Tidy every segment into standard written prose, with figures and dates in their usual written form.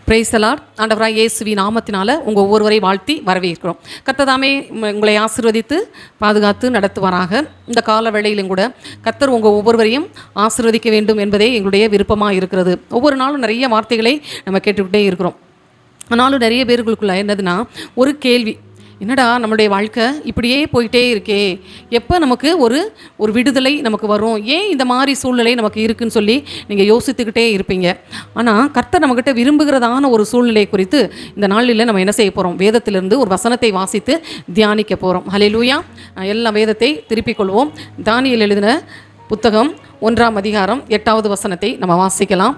Praise the Lord. ஆண்டவராகிய இயேசுவின் நாமத்தினால உங்கள் ஒவ்வொருவரை வாழ்த்தி வரவேற்கிறோம். கர்த்தர் உங்களை ஆசீர்வதித்து பாதுகாத்து நடத்துவாராக. இந்த கால வேளையிலும் கூட கர்த்தர் உங்கள் ஒவ்வொருவரையும் ஆசீர்வதிக்க வேண்டும் என்பதே எங்களுடைய விருப்பமாக இருக்கிறது. ஒவ்வொரு நாளும் நிறைய வார்த்தைகளை நம்ம கேட்டுக்கிட்டே இருக்கிறோம். ஆனாலும் நிறைய பேர்களுக்குள்ள என்னதுன்னா ஒரு கேள்வி, என்னடா நம்மளுடைய வாழ்க்கை இப்படியே போயிட்டே இருக்கே, எப்போ நமக்கு ஒரு விடுதலை நமக்கு வரும், ஏன் இந்த மாதிரி சூழ்நிலை நமக்கு இருக்குன்னு சொல்லி நீங்கள் யோசித்துக்கிட்டே இருப்பீங்க. ஆனால் கர்த்தர் நம்மக்கிட்ட விரும்புகிறதான ஒரு சூழ்நிலை குறித்து இந்த நாளில் நம்ம என்ன செய்ய போகிறோம், வேதத்திலிருந்து ஒரு வசனத்தை வாசித்து தியானிக்க போகிறோம். ஹல்லேலூயா. எல்லா வேதத்தை திருப்பிக் கொள்வோம். தானியேல் எழுதின புத்தகம் 1ஆம் அதிகாரம் 8வது வசனத்தை நம்ம வாசிக்கலாம்.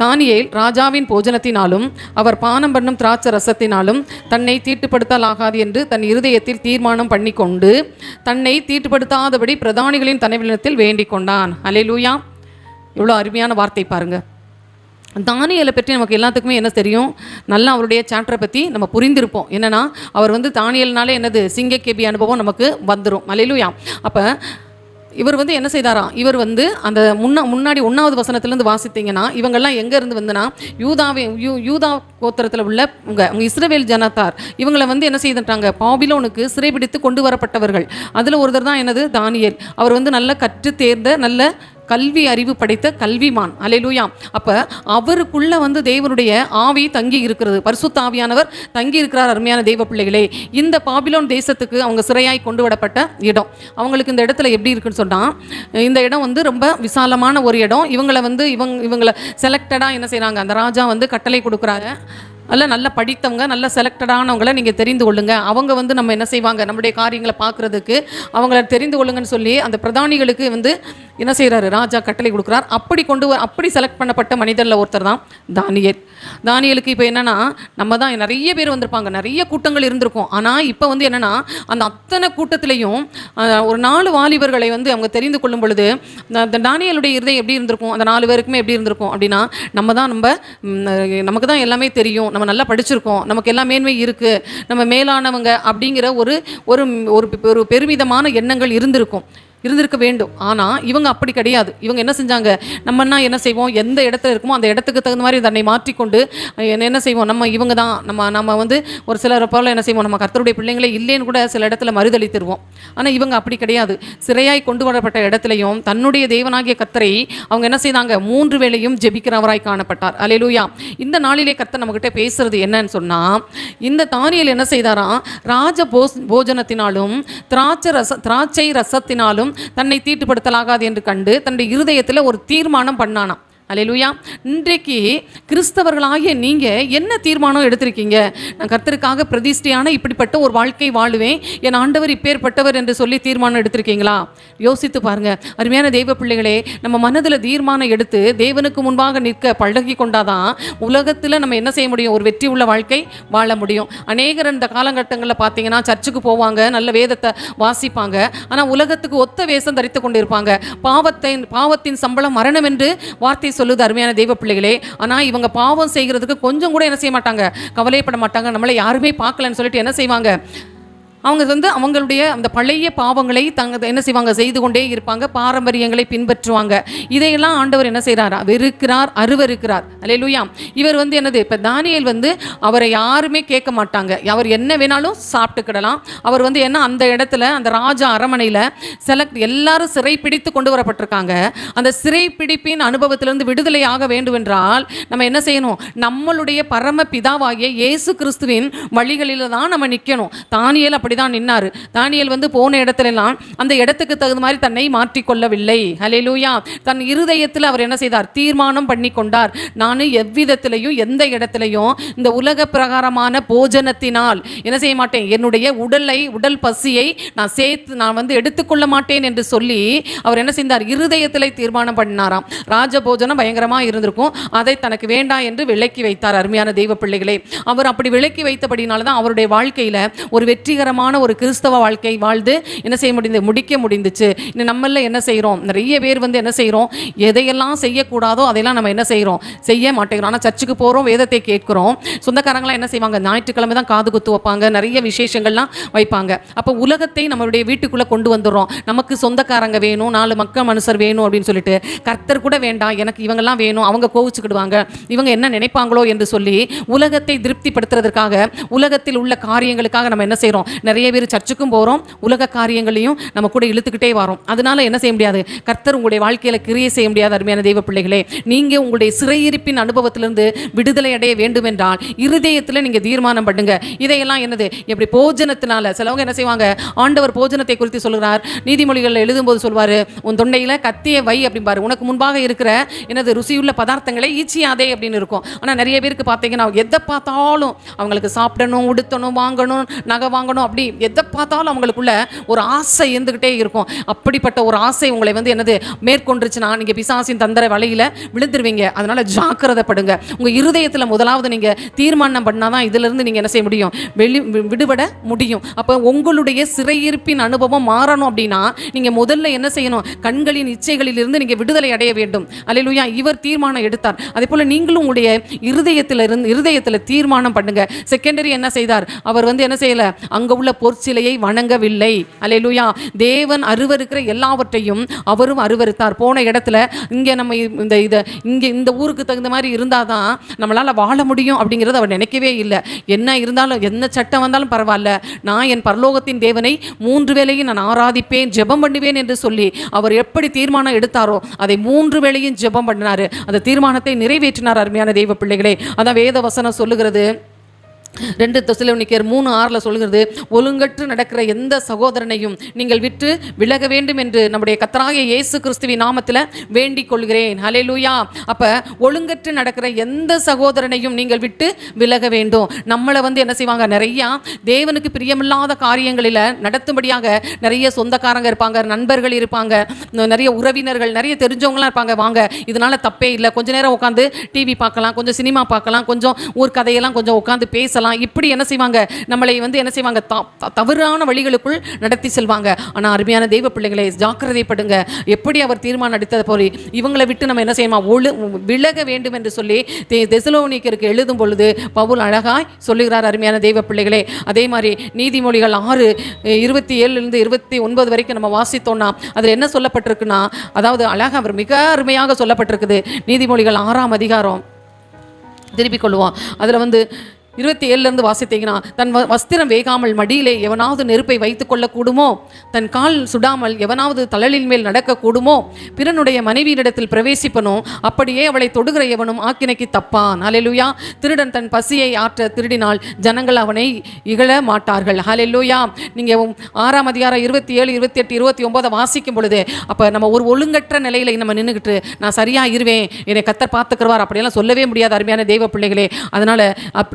தானியேல் ராஜாவின் போஜனத்தினாலும் அவர் பானம் பண்ணும் திராட்சை ரசத்தினாலும் தன்னை தீட்டுப்படுத்தலாகாது என்று தன் இருதயத்தில் தீர்மானம் பண்ணி கொண்டு தன்னை தீட்டுப்படுத்தாதபடி பிரதானிகளின் தலைவனிடத்தில் வேண்டிக் கொண்டான். ஹல்லேலூயா. இவ்வளோ அருமையான வார்த்தை பாருங்கள். தானியேலை பற்றி நமக்கு எல்லாத்துக்குமே என்ன தெரியும், நல்லா அவருடைய சாப்டரை பற்றி நம்ம புரிந்திருப்போம். என்னென்னா அவர் தானியேல்னாலே என்னது, சிங்கக்கேபி அனுபவம் நமக்கு வந்துடும். ஹல்லேலூயா. அப்போ இவர் என்ன செய்தாராம், இவர் அந்த முன்னாடி 1வது வசனத்திலேருந்து வாசித்தீங்கன்னா இவங்கெல்லாம் எங்கேருந்து வந்துன்னா யூதா கோத்திரத்தில் உள்ள உங்கள் இஸ்ரவேல் ஜனத்தார் இவங்களை என்ன செய்துட்டாங்க, பாபிலோனுக்கு சிறைபிடித்து கொண்டு வரப்பட்டவர்கள். அதில் ஒருத்தர் தான் என்னது, தானியேல். அவர் நல்ல கற்று தேர்ந்த நல்ல கல்வி அறிவு படைத்த கல்விமான். ஹல்லேலூயா. அப்போ அவருக்குள்ளே தேவனுடைய ஆவி தங்கி இருக்கிறது, பரிசுத்த ஆவியானவர் தங்கி இருக்கிறார். அருமையான தெய்வ பிள்ளைகளே, இந்த பாபிலோன் தேசத்துக்கு அவங்க சிறையாய் கொண்டு வரப்பட்ட இடம். அவங்களுக்கு இந்த இடத்துல எப்படி இருக்குன்னு சொன்னால், இந்த இடம் ரொம்ப விசாலமான ஒரு இடம். இவங்களை இவங்களை செலக்டடாக என்ன செய்கிறாங்க, அந்த ராஜா கட்டளை கொடுக்குறாங்க, நல்ல படித்தவங்க, நல்ல செலக்டடானவங்களை நீங்கள் தெரிந்து கொள்ளுங்க. அவங்க நம்ம என்ன செய்வாங்க, நம்முடைய காரியங்களை பார்க்குறதுக்கு அவங்கள தெரிந்து கொள்ளுங்கன்னு சொல்லி அந்த பிரதானிகளுக்கு என்ன செய்கிறாரு, ராஜா கட்டளை கொடுக்குறார். அப்படி செலக்ட் பண்ணப்பட்ட மனிதரில் ஒருத்தர் தான் தானியேல். தானியேலுக்கு இப்போ என்னென்னா, நம்ம தான் நிறைய பேர் வந்திருப்பாங்க, நிறைய கூட்டங்கள் இருந்திருக்கும். ஆனால் இப்போ என்னென்னா, அந்த அத்தனை கூட்டத்திலையும் ஒரு 4 வாலிபர்களை அவங்க தெரிந்து கொள்ளும் பொழுது அந்த தானியேலுடைய இருதயம் எப்படி இருந்திருக்கும், அந்த 4 பேருக்குமே எப்படி இருந்திருக்கும் அப்படின்னா, நமக்கு தான் எல்லாமே தெரியும், நம்ம நல்லா படிச்சிருக்கோம், நமக்கு எல்லா மேன்மை இருக்குது, நம்ம மேலானவங்க அப்படிங்கிற ஒரு பெருமிதமான எண்ணங்கள் இருந்திருக்க வேண்டும். ஆனால் இவங்க அப்படி கிடையாது. இவங்க என்ன செஞ்சாங்க, நம்மன்னா என்ன செய்வோம், எந்த இடத்துல இருக்குமோ அந்த இடத்துக்கு தகுந்த மாதிரி தன்னை மாற்றிக்கொண்டு என்ன செய்வோம், இவங்க தான் நம்ம ஒரு சிலர் போல் என்ன செய்வோம், நம்ம கர்த்தருடைய பிள்ளைங்களே இல்லைன்னு கூட சில இடத்துல மறுதளித்திருவோம். ஆனால் இவங்க அப்படி கிடையாது. சிறையாய் கொண்டு வரப்பட்ட இடத்துலையும் தன்னுடைய தேவனாகிய கர்த்தரை அவங்க என்ன செய்தாங்க, 3 வேளையும் ஜெபிக்கிறவராய் காணப்பட்டார். ஹல்லேலூயா. இந்த நாளிலே கர்த்தர் நம்மகிட்ட பேசுறது என்னன்னு இந்த தானியேல் என்ன செய்தாராம், ராஜ போஜனத்தினாலும் திராட்சை ரசத்தினாலும் தன்னை தீட்டுப்படுத்தலாகாது என்று கண்டு தன்னுடைய இருதயத்தில் ஒரு தீர்மானம் பண்ணானாம். ஹல்லேலூயா. இன்றைக்கு கிறிஸ்தவர்களாகிய நீங்கள் என்ன தீர்மானம் எடுத்திருக்கீங்க, நான் கர்த்தருக்காக பிரதிஷ்டையான இப்படிப்பட்ட ஒரு வாழ்க்கை வாழுவேன், என் ஆண்டவர் இப்பேற்பட்டவர் என்று சொல்லி தீர்மானம் எடுத்திருக்கீங்களா? யோசித்து பாருங்கள். அருமையான தெய்வ பிள்ளைகளே, நம்ம மனதில் தீர்மானம் எடுத்து தேவனுக்கு முன்பாக நிற்க பழகி கொண்டாதான் உலகத்தில் நம்ம என்ன செய்ய முடியும், ஒரு வெற்றி உள்ள வாழ்க்கை வாழ முடியும். அநேகர் இந்த காலகட்டங்களில் பார்த்தீங்கன்னா சர்ச்சுக்கு போவாங்க, நல்ல வேதத்தை வாசிப்பாங்க, ஆனால் உலகத்துக்கு ஒத்த வேஷம் தரித்து கொண்டு இருப்பாங்க. பாவத்தின் சம்பளம் மரணம் என்று வார்த்தை சொல்லுது அருமையான தெய்வ பிள்ளைகளே. ஆனால் இவங்க பாவம் செய்கிறதுக்கு கொஞ்சம் கூட என்ன செய்ய மாட்டாங்க, கவலைப்பட மாட்டாங்க. நம்மளை யாருமே பார்க்கலன்னு சொல்லிட்டு என்ன செய்வாங்க, அவங்க அவங்களுடைய அந்த பழைய பாவங்களை என்ன செய்வாங்க, செய்து கொண்டே இருப்பாங்க, பாரம்பரியங்களை பின்பற்றுவாங்க. இதையெல்லாம் ஆண்டவர் என்ன செய்கிறார், வெறுக்கிறார், அருவருக்கிறார். ஹல்லேலூயா. இவர் என்னது, இப்போ தானியேல் அவரை யாருமே கேட்க மாட்டாங்க, அவர் என்ன வேணாலும் சாப்பிட்டுக்கிடலாம். அவர் என்ன அந்த இடத்துல அந்த ராஜா அரமனையில் எல்லாரும் சிறை பிடித்து கொண்டு வரப்பட்டிருக்காங்க. அந்த சிறை பிடிப்பின் அனுபவத்திலிருந்து விடுதலை ஆக வேண்டும் என்றால் நம்ம என்ன செய்யணும், நம்மளுடைய பரம பிதாவாகிய இயேசு கிறிஸ்துவின் வழிகளில் தான் நம்ம நிற்கணும். தானியேல் அப்படிதான் நின்னாரு. தானியேல் போன இடத்துலலாம் அந்த இடத்துக்கு தகுந்த மாதிரி தன்னை மாற்றிக்கொள்ளவில்லை. ஹல்லேலூயா. தன் இருதயத்தில் அவர் என்ன செய்தார், தீர்மானம் பண்ணி கொண்டார். நான் எவ்விதத்திலையும் எந்த இடத்துலையும் இந்த உலக பிரகாரமான போஜனத்தினால் என்ன செய்ய மாட்டேன், என்னுடைய உடல் பசியை நான் எடுத்துக்கொள்ள மாட்டேன் என்று சொல்லி அவர் என்ன செய்தார், இருதயத்தில் தீர்மானம் பண்ணினாராம். ராஜ போஜனம் பயங்கரமாக இருந்திருக்கும், அதை தனக்கு வேண்டாம் என்று விலக்கி வைத்தார். அருமையான தெய்வ பிள்ளைகளே, அவர் அப்படி விலக்கி வைத்தபடினால தான் அவருடைய வாழ்க்கையில் ஒரு வெற்றிகரமான கடினமான ஒரு கிறிஸ்தவ வாழ்க்கை வாழ்ந்து என்ன செய்ய முடிக்க முடிந்துச்சு. இன்னும் நம்மள என்ன செய்கிறோம், நிறைய பேர் வந்து என்ன செய்கிறோம், எதையெல்லாம் செய்யக்கூடாதோ அதையெல்லாம் நம்ம என்ன செய்கிறோம், செய்ய மாட்டேங்கிறோம். ஆனால் சர்ச்சுக்கு போகிறோம், வேதத்தை கேட்குறோம். சொந்தக்காரங்களாம் என்ன செய்வாங்க, ஞாயிற்றுக்கிழமை தான் காது குத்து வைப்பாங்க, நிறைய விசேஷங்கள்லாம் வைப்பாங்க. அப்போ உலகத்தை நம்மளுடைய வீட்டுக்குள்ளே கொண்டு வந்துடுறோம். நமக்கு சொந்தக்காரங்க வேணும், 4 மக்கள் மனுஷர் வேணும் அப்படின்னு சொல்லிட்டு, கர்த்தர் கூட வேண்டாம், எனக்கு இவங்கெல்லாம் வேணும், அவங்க கோவிச்சுக்கிடுவாங்க, இவங்க என்ன நினைப்பாங்களோ என்று சொல்லி உலகத்தை திருப்திப்படுத்துறதுக்காக, உலகத்தில் உள்ள காரியங்களுக்காக நம்ம என்ன செய்கிறோம், நிறைய பேர் சர்ச்சுக்கும் போகிறோம், உலக காரியங்களையும் நம்ம கூட இழுத்துக்கிட்டே வரோம். அதனால என்ன செய்ய முடியாது, கர்த்தர் உங்களுடைய வாழ்க்கையில் கிரியை செய்ய முடியாது. அருமையான தெய்வ பிள்ளைகளே, நீங்கள் உங்களுடைய சிறையிருப்பின் அனுபவத்திலிருந்து விடுதலை அடைய வேண்டும் என்றால் இருதயத்தில் நீங்கள் தீர்மானம் பண்ணுங்க. இதையெல்லாம் என்னது, எப்படி போஜனத்தினால, சிலவங்க என்ன செய்வாங்க, ஆண்டவர் போஜனத்தை குறித்து சொல்கிறார், நீதிமொழிகளில் எழுதும்போது சொல்வார், உன் தொண்டையில் கத்தியை வை அப்படிம்பாரு, உனக்கு முன்பாக இருக்கிற என்னது ருசியுள்ள பதார்த்தங்களை ஈச்சியாதே அப்படின்னு இருக்கும். ஆனால் நிறைய பேருக்கு பார்த்தீங்கன்னா எதை பார்த்தாலும் அவங்களுக்கு சாப்பிடணும், உடுத்தணும், வாங்கணும், நகை வாங்கணும், அப்படி எதை பார்த்தாலும் அவங்களுக்குள்ள ஒரு ஆசை இருந்துக்கிட்டே இருக்கும். அப்படிப்பட்ட ஒரு ஆசை உங்களை வந்து என்னது மேற்கொண்டுருச்சுன்னா நீங்கள் பிசாசின் தந்திர வலையில் விழுந்துருவீங்க. அதனால் ஜாக்கிரதைப்படுங்க. உங்கள் இருதயத்தில் முதலாவது நீங்கள் தீர்மானம் பண்ணாதான் இதிலிருந்து நீங்கள் என்ன செய்ய முடியும், விடுபட முடியும். அப்போ உங்களுடைய சிறையிருப்பின் அனுபவம் மாறணும் அப்படின்னா நீங்கள் முதல்ல என்ன செய்யணும், கண்களின் இச்சைகளிலிருந்து நீங்கள் விடுதலை அடைய வேண்டும். அல்லேலூயா. இவர் தீர்மானம் எடுத்தார். அதே போல் நீங்களும் உங்களுடைய இருதயத்தில் தீர்மானம் பண்ணுங்க. செகண்டரி என்ன செய்தார், அவர் வந்து என்ன செய்யல, அங்கே உள்ள பொற்சிலையை வணங்கவில்லை. அல்லேலூயா. தேவன் அருவருக்கிற எல்லாவற்றையும் அவரும் அருவருத்தார். போன இடத்துல இங்கே நம்ம இந்த ஊருக்கு தகுந்த மாதிரி இருந்தால் தான் நம்மளால் வாழ முடியும் அப்படிங்கிறது அவர் நினைக்கவே இல்லை. என்ன இருந்தாலும், என்ன சட்டம் வந்தாலும் பரவாயில்ல, நான் என் பரலோகத்தின் தேவனை 3 வேளையும் நான் ஆராதிப்பேன், ஜெபம் பண்ணுவேன் என்று சொல்லி அவர் எப்படி தீர்மானம் எடுத்தாரோ அதை 3 வேளையும் ஜெபம் பண்ணினார். அந்த தீர்மானத்தை நிறைவேற்றினார். அருமையான தெய்வ பிள்ளைகளே, அதான் வேத வசனம் சொல்லுகிறது. 2 தெசலோனிக்கேயர் 3:6 சொல்கிறது, ஒழுங்கற்று நடக்கிற எந்த சகோதரனையும் நீங்கள் விட்டு விலக வேண்டும் என்று நம்முடைய கர்த்தராகிய இயேசு கிறிஸ்துவின் நாமத்தில் வேண்டிக் கொள்கிறேன். ஹல்லேலூயா. அப்போ ஒழுங்கற்று நடக்கிற எந்த சகோதரனையும் நீங்கள் விட்டு விலக வேண்டும். நம்மளை வந்து என்ன செய்வாங்க, நிறையா தேவனுக்கு பிரியமில்லாத காரியங்களில் நடத்தும்படியாக நிறைய சொந்தக்காரங்க இருப்பாங்க, நண்பர்கள் இருப்பாங்க, நிறைய உறவினர்கள், நிறைய தெரிஞ்சவங்களாம் இருப்பாங்க. வாங்க, இதனால தப்பே இல்லை, கொஞ்ச நேரம் உட்காந்து டிவி பார்க்கலாம், கொஞ்சம் சினிமா பார்க்கலாம், கொஞ்சம் ஊர் கதையெல்லாம் கொஞ்சம் உட்காந்து பேசலாம், இப்படி என்ன செய்வாங்க, நம்மளை வந்து என்ன செய்வாங்க, தவறான வழிகளுக்குள் நடத்தி செல்வாங்க. ஆனால் அருமையான தெய்வ பிள்ளைகளை ஜாக்கிரதைப்படுங்க. எப்படி அவர் தீர்மானம் எடுத்தது போல இவங்களை விட்டு நம்ம என்ன செய்யணும், விலக வேண்டும் என்று சொல்லி தெசலோனிக்கருக்கு எழுதும் பொழுது பவுல் அழகாய் சொல்லுகிறார். அருமையான தெய்வ பிள்ளைகளே, அதே மாதிரி நீதிமொழிகள் 6:27 29 வரைக்கும் நம்ம வாசித்தோம்னா அதில் என்ன சொல்லப்பட்டிருக்குன்னா, அதாவது அழகாக அவர் மிக அருமையாக சொல்லப்பட்டிருக்குது. நீதிமொழிகள் 6ஆம் அதிகாரம் திருப்பிக் கொள்வோம். அதில் வந்து 27 வாசித்தீங்கன்னா, தன் வஸ்திரம் வேகாமல் மடியிலே எவனாவது நெருப்பை வைத்துக் கொள்ள கூடுமோ, தன் கால் சுடாமல் எவனாவது தழலின் மேல் நடக்க கூடுமோ, பிறனுடைய மனைவியினிடத்தில் பிரவேசிப்பனோ அப்படியே அவளை தொடுகிற எவனும் ஆக்கினைக்கு தப்பான். ஹல்லேலூயா. திருடன் தன் பசியை ஆற்ற திருடினால் ஜனங்கள் அவனை இகழ மாட்டார்கள். ஹல்லேலூயா. நீங்கள் 6ஆம் அதிகாரம் 27, 28, 29 வாசிக்கும் பொழுது அப்போ நம்ம ஒரு ஒழுங்கற்ற நிலையில் நம்ம நின்றுக்கிட்டு நான் சரியாக இருவேன், என்னை கர்த்தர் பார்த்துக்கிறவார் அப்படியெல்லாம் சொல்லவே முடியாது. அருமையான தெய்வ பிள்ளைகளே, அதனால்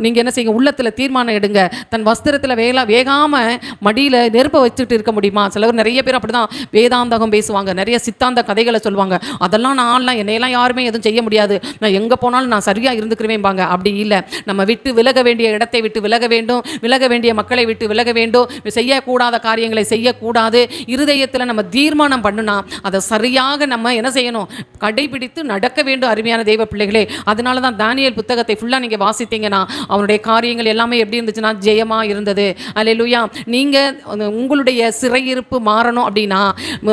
நீங்கள் என்ன செய்யுங்க, உள்ளத்தில் தீர்மானம் எடுங்க. தன் வஸ்திரத்தில் வேகாமல் மடியில் நெருப்பை வச்சுட்டு இருக்க முடியுமா? சிலவர் நிறைய பேர் அப்படி தான் வேதாந்தகம் பேசுவாங்க, நிறைய சித்தாந்த கதைகளை சொல்லுவாங்க. அதெல்லாம் நான்லாம் என்னையெல்லாம் யாருமே எதுவும் செய்ய முடியாது, நான் எங்கே போனாலும் நான் சரியாக இருந்துக்கிறவேன்பாங்க. அப்படி இல்லை. நம்ம விட்டு விலக வேண்டிய இடத்தை விட்டு விலக வேண்டும், விலக வேண்டிய மக்களை விட்டு விலக வேண்டும், செய்யக்கூடாத காரியங்களை செய்யக்கூடாது. இருதயத்தில் நம்ம தீர்மானம் பண்ணுனா அதை சரியாக நம்ம என்ன செய்யணும், கடைபிடித்து நடக்க வேண்டும். அருமையான தெய்வ பிள்ளைகளே, அதனால தான் தானியேல் புத்தகத்தை ஃபுல்லாக நீங்கள் வாசித்தீங்கன்னா அவனுடைய காரியங்கள் எல்லாமே எப்படி இருந்துச்சுன்னா ஜெயமாக இருந்தது. அல்லேலூயா. நீங்கள் உங்களுடைய சிறையிருப்பு மாறணும் அப்படின்னா,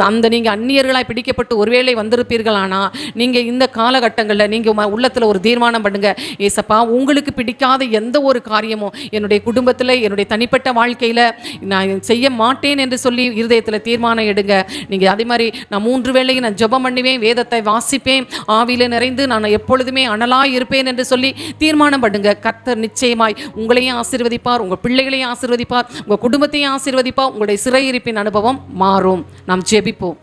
அந்த நீங்கள் அந்நியர்களாய் பிடிக்கப்பட்டு ஒருவேளை வந்திருப்பீர்களானா, நீங்கள் இந்த காலகட்டங்களில் நீங்கள் உள்ளத்தில் ஒரு தீர்மானம் பண்ணுங்க, ஏசப்பா உங்களுக்கு பிடிக்காத எந்த ஒரு காரியமும் என்னுடைய குடும்பத்தில், என்னுடைய தனிப்பட்ட வாழ்க்கையில் நான் செய்ய மாட்டேன் என்று சொல்லி இருதயத்தில் தீர்மானம் எடுங்க. நீங்கள் அதே மாதிரி நான் 3 வேளையும் நான் ஜெபம் பண்ணுவேன், வேதத்தை வாசிப்பேன், ஆவியில் நிறைந்து நான் எப்பொழுதுமே அனலாய் இருப்பேன் என்று சொல்லி தீர்மானம் பண்ணுங்க. கர்த்தர் நிச்சயமாய் உங்களையும் ஆசீர்வதிப்பார், உங்கள் பிள்ளைகளையும் ஆசீர்வதிப்பார், உங்கள் குடும்பத்தையும் ஆசீர்வதிப்பார். உங்களுடைய சிறையிருப்பின் அனுபவம் மாறும். நாம் ஜெபிப்போம்.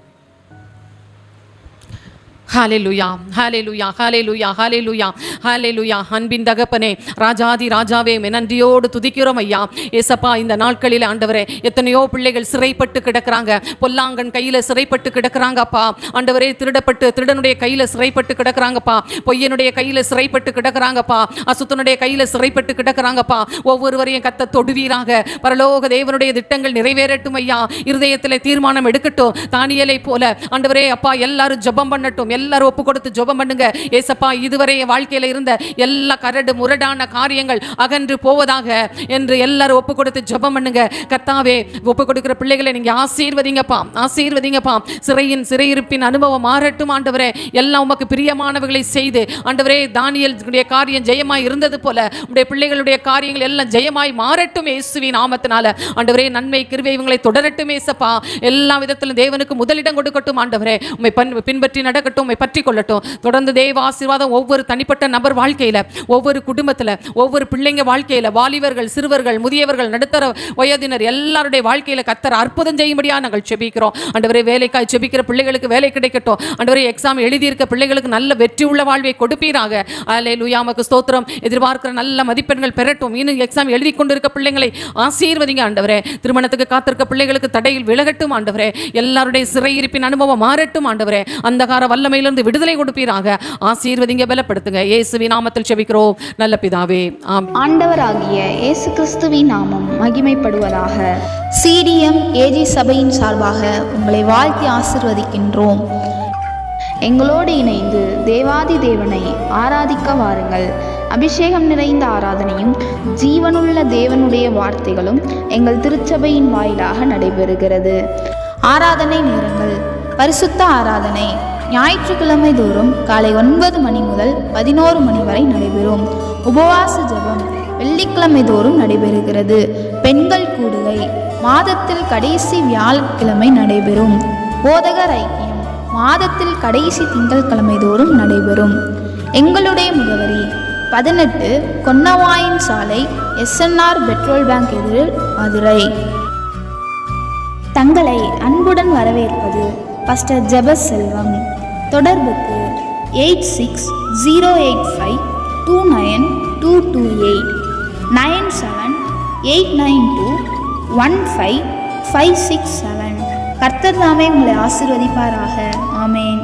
ஹalleluya ஹalleluya ஹalleluya ஹalleluya ஹalleluya. அன்பின் தகப்பனே, ராஜாதி ராஜாவே, நன்றியோடு துதிக்கிறோம் ஐயா. ஏசப்பா, இந்த நாட்களில் ஆண்டவரே எத்தனையோ பிள்ளைகள் சிறைப்பட்டு கிடக்குறாங்க, பொல்லாங்கன் கையில் சிறைப்பட்டு கிடக்குறாங்கப்பா. ஆண்டவரே, திருடனுடைய கையில் சிறைப்பட்டு கிடக்குறாங்கப்பா, பொய்யனுடைய கையில் சிறைப்பட்டு கிடக்குறாங்கப்பா, அசுத்தனுடைய கையில் சிறைப்பட்டு கிடக்குறாங்கப்பா. ஒவ்வொருவரையும் கத்த தொடுவீராக. பரலோக தேவனுடைய திட்டங்கள் நிறைவேறட்டும் ஐயா. இருதயத்தில் தீர்மானம் எடுக்கட்டும். தானியேலை போல ஆண்டவரே அப்பா, எல்லாரும் ஜெபம் பண்ணட்டும். எல்லாரும் ஒப்பு கொடுத்து ஜெபம் பண்ணுங்க. ஏசப்பா, இதுவரை வாழ்க்கையில இருந்த எல்லா கரடு முரடான காரியங்கள் அகன்று போவதாக என்று எல்லாரும் ஒப்பு கொடுத்து ஜெபம் பண்ணுங்க. கர்த்தாவே, ஒப்பு கொடுக்கிற பிள்ளைகளை நீங்க ஆசீர்வதிங்கப்பா, ஆசீர்வதிங்கப்பா. சிறையிருப்பின் அனுபவம் மாறட்டும் ஆண்டவரே. எல்லாம் உமக்கு பிரியமானவர்களை செய்து ஆண்டவரே, தானியேலுடைய காரியம் ஜெயமாய் இருந்தது போல உடைய பிள்ளைகளுடைய காரியங்கள் எல்லாம் ஜெயமாய் மாறட்டும் இயேசுவின் நாமத்தினால. ஆண்டவரே, நன்மை கிருபை இவங்களை தொடரட்டும் ஏசப்பா. எல்லா விதத்திலும் தேவனுக்கு முதலிடம் கொடுக்கட்டும் ஆண்டவரே. உம்மை பின்பற்றி நடக்கட்டும், உம்மை பற்றி கொள்ளட்டும். தொடர்ந்து தேவ ஆசீர்வாதம் ஒவ்வொரு தனிப்பட்ட நபர் வாழ்க்கையில, ஒவ்வொரு குடும்பத்தில், ஒவ்வொரு பிள்ளைங்க வாழ்க்கையில, வாலிபர்கள், சிறுவர்கள், முதியவர்கள், நடுத்தர வயதினர் எல்லாருடைய வாழ்க்கையில கர்த்தர் அற்புதம் செய்யும்படியா நாங்கள் ஜெபிக்கிறோம். ஆண்டவரே, வேலைக்காய் ஜெபிக்கிற பிள்ளைகளுக்கு வேலை கிடைக்கட்டும். ஆண்டவரே, எக்ஸாம் எழுதியிருக்க பிள்ளைகளுக்கு நல்ல வெற்றி உள்ள வாழ்வை கொடுப்பீராக. அல்லேலூயா, உமக்கு ஸ்தோத்திரம். எதிர்பார்க்கிற நல்ல மதிப்பெண்கள் பெறட்டும். இன்னும் எக்ஸாம் எழுதி கொண்டிருக்க பிள்ளைங்களை ஆசீர்வதிங்க ஆண்டவரே. திருமணத்துக்கு காத்திருக்க பிள்ளைகளுக்கு தடையில் விலகட்டும் ஆண்டவரே. எல்லாருடைய சிறையிருப்பின் அனுபவம் மாறட்டும் ஆண்டவரே. அந்தகார வல்லமையிலிருந்து விடுதலை கொடுப்பீராக. ஆசீர்வதிங்க, பலப்படுத்துங்க. இயேசுவின் நாமத்தில் ஜெபிக்கிறோம் நல்ல பிதாவே, ஆமென். ஆண்டவராகிய இயேசு கிறிஸ்துவின் நாமம் மகிமைப்படுவதாக. சிடிஎம் ஏஜி சபையின் சார்பாக உங்களை வாழ்த்தி ஆசீர்வதிக்கின்றோம். எங்களோடு இணைந்து தேவாதி தேவனை ஆராதிக்க வாருங்கள். அபிஷேகம் நிறைந்த ஆராதனையும் ஜீவனுள்ள தேவனுடைய வார்த்தைகளும் எங்கள் திருச்சபையின் வாயிலாக நடைபெறுகிறது. ஆராதனை நேரங்கள்: பரிசுத்த ஆராதனை ஞாயிற்றுக்கிழமை தோறும் காலை 9 மணி முதல் 11 மணி வரை நடைபெறும். உபவாச ஜெபம் வெள்ளிக்கிழமை தோறும் நடைபெறுகிறது. பெண்கள் கூடுகை மாதத்தில் கடைசி வியாழக்கிழமை நடைபெறும். போதகர் ஐக்கியம் மாதத்தில் கடைசி திங்கட்கிழமை தோறும் நடைபெறும். எங்களுடைய முகவரி 18 கொன்னவாயின் சாலை, SNR பெட்ரோல் பேங்க் எதிரில், மதுரை. தங்களை அன்புடன் வரவேற்பது பாஸ்டர் ஜெபசெல்வம். தொடர்புக்கு 8608529228 9789215567. கர்த்தர் தாமே உங்களை ஆசீர்வதிப்பாராக. ஆமென்.